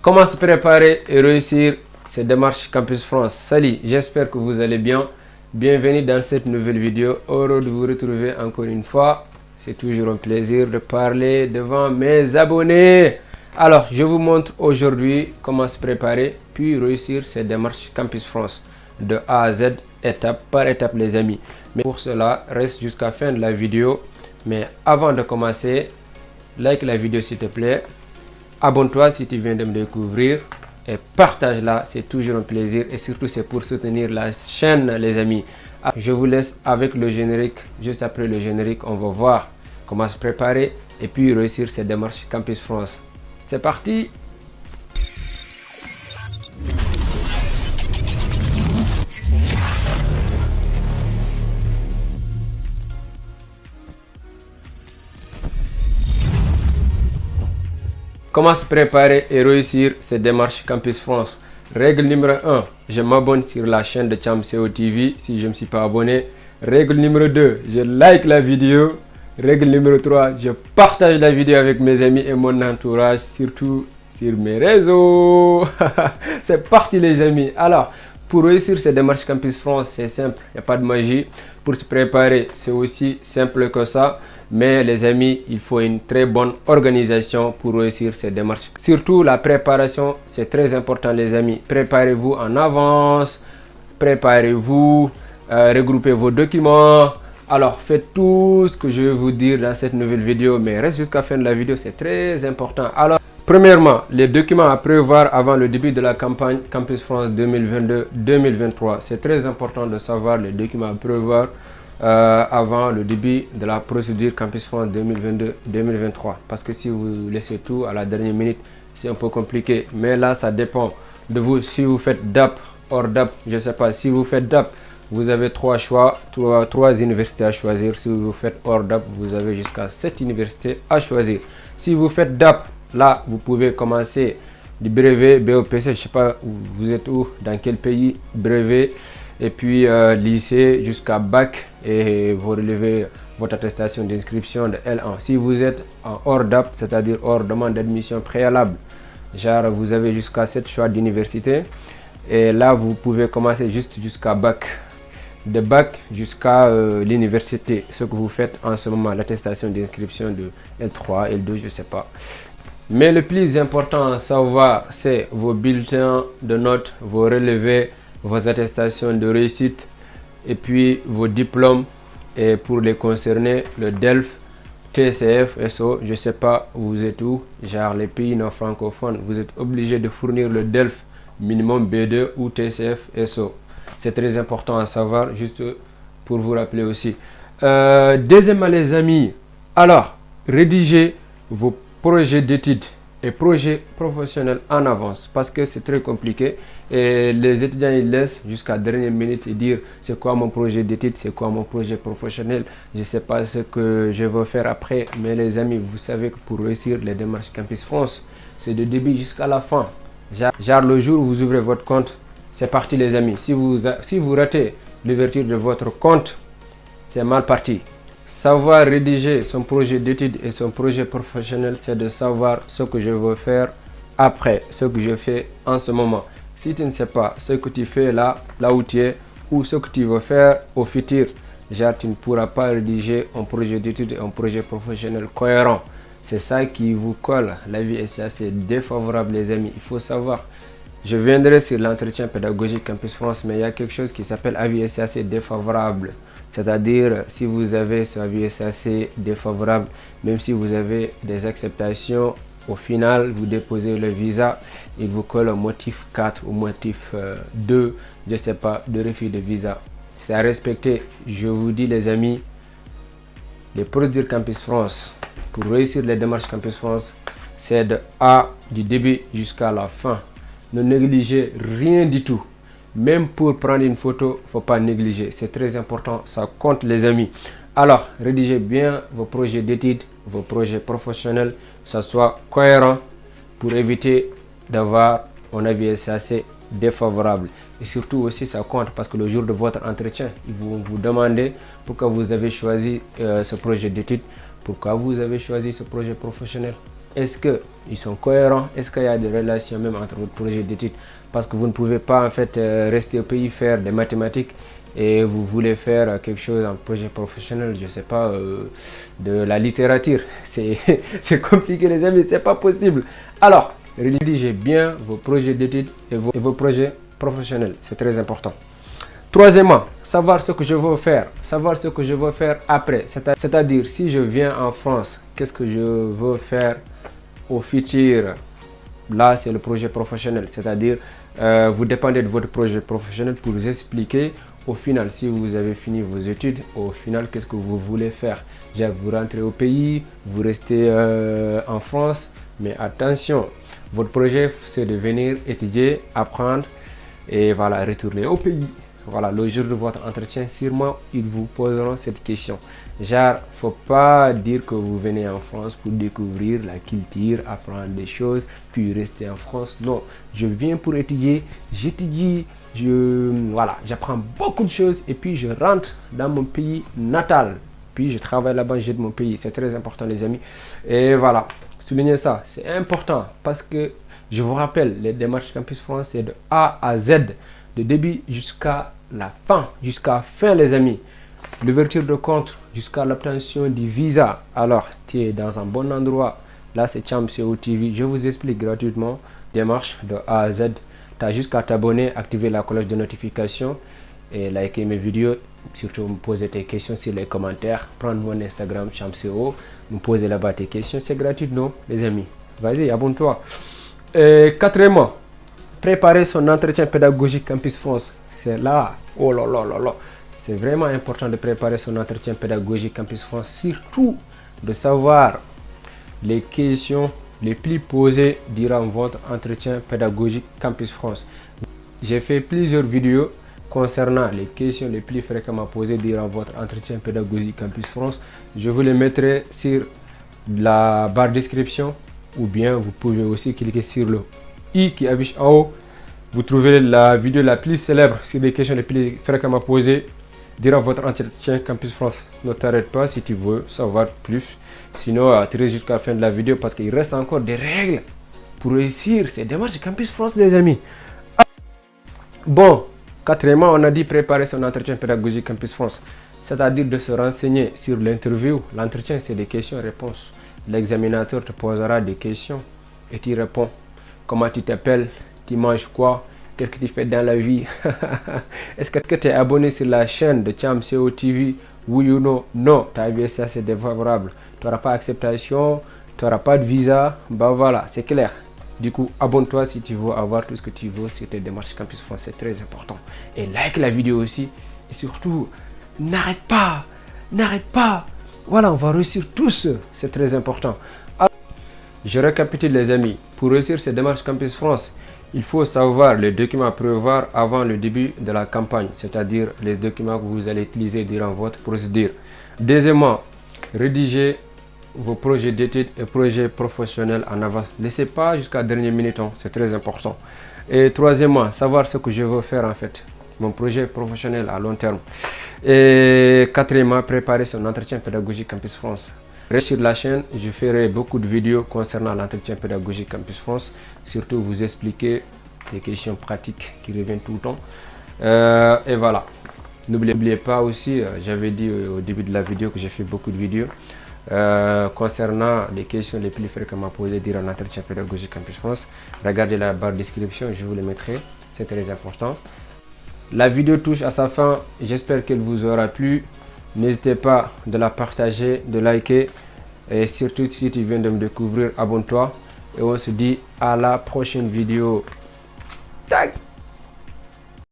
Comment se préparer et réussir ces démarches Campus France? Salut, j'espère que vous allez bien. Bienvenue dans cette nouvelle vidéo. Heureux de vous retrouver encore une fois. C'est toujours un plaisir de parler devant mes abonnés. Alors, je vous montre aujourd'hui comment se préparer puis réussir ces démarches Campus France de A à Z, étape par étape les amis. Mais pour cela, reste jusqu'à la fin de la vidéo. Mais avant de commencer, like la vidéo s'il te plaît. Abonne-toi si tu viens de me découvrir et partage-la, c'est toujours un plaisir et surtout c'est pour soutenir la chaîne les amis. Je vous laisse avec le générique. Juste après le générique, on va voir comment se préparer et puis réussir ces démarches Campus France. C'est parti! Comment se préparer et réussir ces démarches Campus France? Règle numéro 1, je m'abonne sur la chaîne de Cham CO TV si je ne me suis pas abonné. Règle numéro 2, je like la vidéo. Règle numéro 3, je partage la vidéo avec mes amis et mon entourage, surtout sur mes réseaux. C'est parti les amis. Alors, pour réussir ces démarches Campus France, c'est simple, il n'y a pas de magie. Pour se préparer, c'est aussi simple que ça. Mais les amis, il faut une très bonne organisation pour réussir ces démarches. Surtout la préparation, c'est très important les amis. Préparez-vous en avance, préparez-vous, regroupez vos documents. Alors faites tout ce que je vais vous dire dans cette nouvelle vidéo, mais reste jusqu'à la fin de la vidéo, c'est très important. Alors, premièrement, les documents à prévoir avant le début de la campagne Campus France 2022-2023. C'est très important de savoir les documents à prévoir avant le début de la procédure Campus France 2022-2023. Parce que si vous laissez tout à la dernière minute, c'est un peu compliqué. Mais là, ça dépend de vous. Si vous faites DAP, hors DAP, je ne sais pas. Si vous faites DAP, vous avez trois choix, trois universités à choisir. Si vous faites hors DAP, vous avez jusqu'à 7 universités à choisir. Si vous faites DAP, là, vous pouvez commencer du brevet, BOPC, je ne sais pas, vous êtes où, dans quel pays, brevet, et puis lycée jusqu'à bac, et vous relevez votre attestation d'inscription de L1. Si vous êtes en hors DAP, c'est-à-dire hors demande d'admission préalable, genre vous avez jusqu'à 7 choix d'université, et là vous pouvez commencer juste jusqu'à bac. De bac jusqu'à l'université, ce que vous faites en ce moment, l'attestation d'inscription de L3, L2, je ne sais pas. Mais le plus important à savoir, c'est vos bulletins de notes, vos relevés, vos attestations de réussite et puis vos diplômes. Et pour les concernés, le DELF, TCF, SO, je ne sais pas vous êtes où, genre les pays non francophones, vous êtes obligé de fournir le DELF minimum B2 ou TCF, SO. C'est très important à savoir, juste pour vous rappeler aussi. Deuxièmement les amis, alors rédigez vos projets d'études et projets professionnels en avance parce que c'est très compliqué et les étudiants ils laissent jusqu'à la dernière minute et dire c'est quoi mon projet d'études, c'est quoi mon projet professionnel, je ne sais pas ce que je veux faire après. Mais les amis, vous savez que pour réussir les démarches Campus France, c'est de début jusqu'à la fin. Genre le jour où vous ouvrez votre compte, c'est parti les amis. Si vous ratez l'ouverture de votre compte, c'est mal parti. Savoir rédiger son projet d'études et son projet professionnel, c'est de savoir ce que je veux faire après, ce que je fais en ce moment. Si tu ne sais pas ce que tu fais là où tu es, ou ce que tu veux faire au futur, genre tu ne pourras pas rédiger un projet d'études et un projet professionnel cohérent. C'est ça qui vous colle. La vie est assez défavorable les amis, il faut savoir. Je viendrai sur l'entretien pédagogique Campus France, mais il y a quelque chose qui s'appelle avis SAC défavorable. C'est-à-dire, si vous avez ce avis SAC défavorable, même si vous avez des acceptations, au final, vous déposez le visa, il vous colle un motif 4 ou motif 2, je ne sais pas, de refus de visa. C'est à respecter. Je vous dis les amis, les procédures Campus France, pour réussir les démarches Campus France, c'est du début jusqu'à la fin. Ne négligez rien du tout. Même pour prendre une photo, il ne faut pas négliger. C'est très important, ça compte les amis. Alors, rédigez bien vos projets d'études, vos projets professionnels, que ça soit cohérent pour éviter d'avoir un avis SAC défavorable. Et surtout aussi, ça compte parce que le jour de votre entretien, ils vont vous demander pourquoi vous avez choisi ce projet d'études, pourquoi vous avez choisi ce projet professionnel. est-ce qu'ils sont cohérents, est-ce qu'il y a des relations même entre votre projet d'études, parce que vous ne pouvez pas en fait rester au pays faire des mathématiques et vous voulez faire quelque chose, un projet professionnel, je sais pas, de la littérature. C'est compliqué les amis, c'est pas possible. Alors, rédigez bien vos projets d'études et vos projets professionnels, c'est très important. Troisièmement, savoir ce que je veux faire, savoir ce que je veux faire après, c'est-à-dire si je viens en France, qu'est-ce que je veux faire au futur. Là, c'est le projet professionnel, c'est-à-dire vous dépendez de votre projet professionnel pour vous expliquer au final, si vous avez fini vos études, au final, qu'est-ce que vous voulez faire. Vous rentrez au pays, vous restez en France, mais attention, votre projet, c'est de venir étudier, apprendre et voilà, retourner au pays. Voilà, le jour de votre entretien, sûrement, ils vous poseront cette question. Genre, faut pas dire que vous venez en France pour découvrir la culture, apprendre des choses, puis rester en France. Non, je viens pour étudier, j'étudie, voilà, j'apprends beaucoup de choses et puis je rentre dans mon pays natal. Puis je travaille là-bas, j'aide mon pays. C'est très important, les amis. Et voilà, soulignez ça, c'est important parce que je vous rappelle, les démarches Campus France, c'est de A à Z, de début jusqu'à la fin, les amis. L'ouverture de compte jusqu'à l'obtention du visa. Alors, tu es dans un bon endroit. Là, c'est Cham CO TV. Je vous explique gratuitement démarche de A à Z. Tu as juste qu'à t'abonner, activer la cloche de notification et liker mes vidéos. Surtout, me poser tes questions sur les commentaires. Prendre mon Instagram Cham CO, me poser là-bas tes questions. C'est gratuit, non, les amis? Vas-y, abonne-toi. Quatrièmement, préparer son entretien pédagogique Campus France. C'est là, oh là là là là. C'est vraiment important de préparer son entretien pédagogique Campus France, surtout de savoir les questions les plus posées durant votre entretien pédagogique Campus France. J'ai fait plusieurs vidéos concernant les questions les plus fréquemment posées durant votre entretien pédagogique Campus France. Je vous les mettrai sur la barre description ou bien vous pouvez aussi cliquer sur le i qui affiche en haut. Vous trouvez la vidéo la plus célèbre sur les questions les plus fréquemment posées durant votre entretien Campus France. Ne t'arrête pas si tu veux savoir plus. Sinon, tu restes jusqu'à la fin de la vidéo parce qu'il reste encore des règles pour réussir ces démarches Campus France, les amis. Bon, quatrièmement, on a dit préparer son entretien pédagogique Campus France. C'est-à-dire de se renseigner sur l'interview. L'entretien, c'est des questions-réponses. L'examinateur te posera des questions et tu réponds. Comment tu t'appelles? Tu manges quoi? Qu'est-ce que tu fais dans la vie? Est-ce que tu es abonné sur la chaîne de Cham CO TV? Oui ou non? Non, ta VSA c'est défavorable. Tu n'auras pas acceptation, tu n'auras pas de visa. Bah voilà, c'est clair. Du coup, abonne-toi si tu veux avoir tout ce que tu veux sur tes démarches Campus France. C'est très important. Et like la vidéo aussi. Et surtout, n'arrête pas. Voilà, on va réussir tous. C'est très important. Alors, je récapitule les amis. Pour réussir ces démarches Campus France, il faut savoir les documents à prévoir avant le début de la campagne, c'est-à-dire les documents que vous allez utiliser durant votre procédure. Deuxièmement, rédigez vos projets d'études et projets professionnels en avance. Laissez pas jusqu'à la dernière minute, c'est très important. Et troisièmement, savoir ce que je veux faire en fait, mon projet professionnel à long terme. Et quatrièmement, préparer son entretien pédagogique Campus France. Sur la chaîne, je ferai beaucoup de vidéos concernant l'entretien pédagogique Campus France, surtout vous expliquer des questions pratiques qui reviennent tout le temps. Et voilà, n'oubliez pas aussi, j'avais dit au début de la vidéo que j'ai fait beaucoup de vidéos concernant les questions les plus fréquemment posées durant l'entretien pédagogique Campus France. Regardez la barre de description, je vous les mettrai, c'est très important. La vidéo touche à sa fin, j'espère qu'elle vous aura plu. N'hésitez pas de la partager, de liker et surtout si tu viens de me découvrir, abonne-toi et on se dit à la prochaine vidéo. Tac!